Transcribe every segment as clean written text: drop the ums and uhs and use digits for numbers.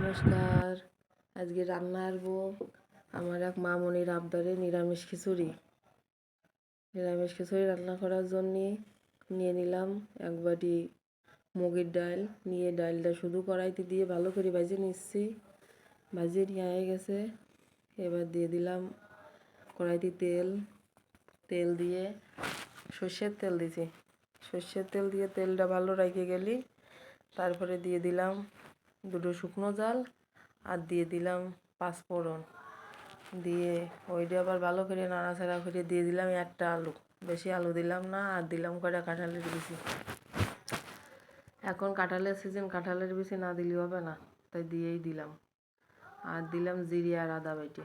নমস্কার। আজকে রান্না করবো আমার এক মামনির আবদারে নিরামিষ খিচুড়ি। নিরামিষ খিচুড়ি রান্না করার জন্যে নিয়ে নিলাম এক বাটি মুগের ডাল। নিয়ে ডালটা শুধু কড়াইতে দিয়ে ভালো করে ভেজে নিচ্ছি। ভাজিয়ে নিয়ে হয়ে গেছে। এবার দিয়ে দিলাম কড়াইতে তেল দিয়ে সর্ষের তেল দিয়েছি। সর্ষের তেল দিয়ে তেলটা ভালো রেখে গেলি তারপরে দিয়ে দিলাম দুটো শুকনো জাল আর দিয়ে দিলাম পাঁচফোড়ন। দিয়ে ওইটা আবার ভালো করে নাড়াচাড়া করে দিয়ে দিলাম একটা আলু, বেশি আলু দিলাম না। আর দিলাম কয়টা কাঁঠালের বিচি। এখন কাঁঠালের সিজন, কাঁঠালের বিচি না দিলে হবে না, তাই দিয়েই দিলাম। আর দিলাম জিরে আর আদা বেটে।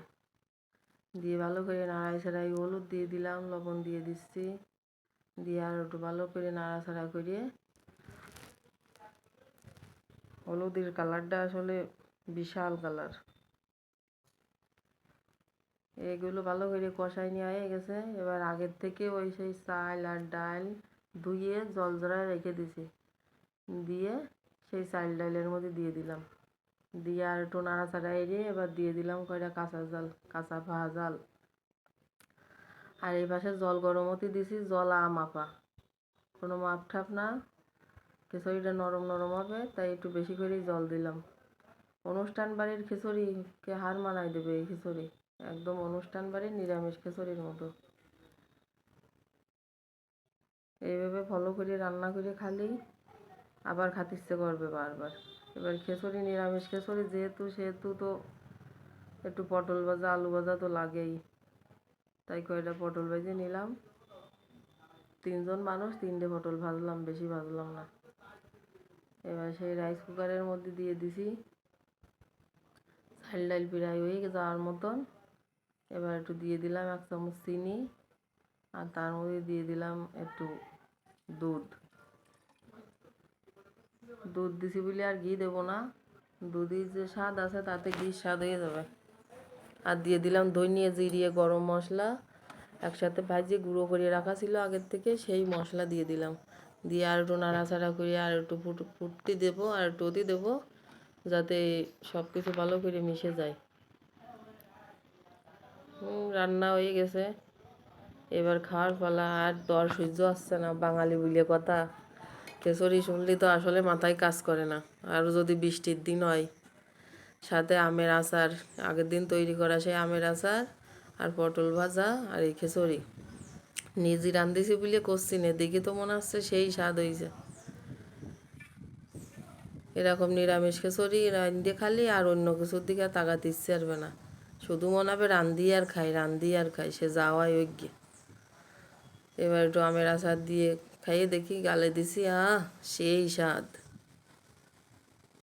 দিয়ে ভালো করে নাড়াচাড়াই হলুদ দিয়ে দিলাম, লবণ দিয়ে দিচ্ছি। দিয়ে আর একটু ভালো করে নাড়াচাড়া করে হলুদের কালারটা আসলে বিশাল কালার। এগুলো ভালো করে কষাই নিয়ে হয়ে গেছে। এবার আগের থেকে ওই সেই চাল আর ডাল ধুয়ে জল ঝরায় রেখে দিছি। দিয়ে সেই চাল ডালের মধ্যে দিয়ে দিলাম। দিয়ে আর একটু নাড়াচাড়া এড়িয়ে এবার দিয়ে দিলাম কয়টা কাঁচা ভাজা জাল। আর এই পাশে জল গরম হতে দিছি, জল মাপা, কোনো মাপ ঠাপ না। খিচুড়িটা নরম নরম হবে তাই একটু বেশি করেই জল দিলাম। অনুষ্ঠান বাড়ির খিচুড়িকে হার মানায় দেবে এই খিচুড়ি, একদম অনুষ্ঠান বাড়ির নিরামিষ খিচুড়ির মতো। এইভাবে ফলো করে রান্না করে খালেই আবার খেতে ইচ্ছে করবে বারবার। এবার খিচুড়ি, নিরামিষ খিচুড়ি সেহেতু তো একটু পটল ভাজা আলু ভাজা তো লাগেই। তাই কয়টা পটল ভেজে নিলাম। 3 জন মানুষ, 3টে পটল ভাজলাম, বেশি ভাজলাম না। এবার সেই রাইস কুকারের মধ্যে দিয়ে দিছি। চাল ডাল প্রায় হয়ে যাওয়ার মতন। এবার একটু দিয়ে দিলাম 1 চামচ চিনি। আর তার মধ্যে দিয়ে দিলাম একটু দুধ দিছি বলে আর ঘি দেবো না। দুধের যে স্বাদ আছে তাতে ঘির স্বাদ হয়ে যাবে। আর দিয়ে দিলাম ধনিয়া জিরিয়ে গরম মশলা একসাথে ভাজিয়ে গুঁড়ো করে রাখা ছিল আগের থেকে, সেই মশলা দিয়ে দিলাম। দিয়ে আর একটু নাড়াচাড়া করে আর একটু ফুটতে দেবো, আর একটু অতি দেবো যাতে সব কিছু ভালো করে মিশে যায়। রান্না হয়ে গেছে। এবার খাওয়ার পালা। আর দর সহ্য আসছে না, বাঙালি বলে কথা। খিচুড়ি শুনলে তো আসলে মাথায় কাজ করে না। আর যদি বৃষ্টির দিন হয়, সাথে আমের আচার, আগের দিন তৈরি করা সেই আমের আচার আর পটল ভাজা আর এই খিচুড়ি নিজে রাঁধেছি বলে করছি না, দেখে তো মনে হচ্ছে সেই স্বাদ হয়েছে। এরকম নিরামিষ খিচুড়ি রাঁধতে খালি আর অন্য কিছুর দিকে তাকাতে ইচ্ছে আসবে না। শুধু মনে হবে রাঁধি আর খাই, সে যাওয়াই যোগ্য। এবার একটু আমের আচার দিয়ে খাইয়ে দেখি, গালে দিছি, সেই স্বাদ।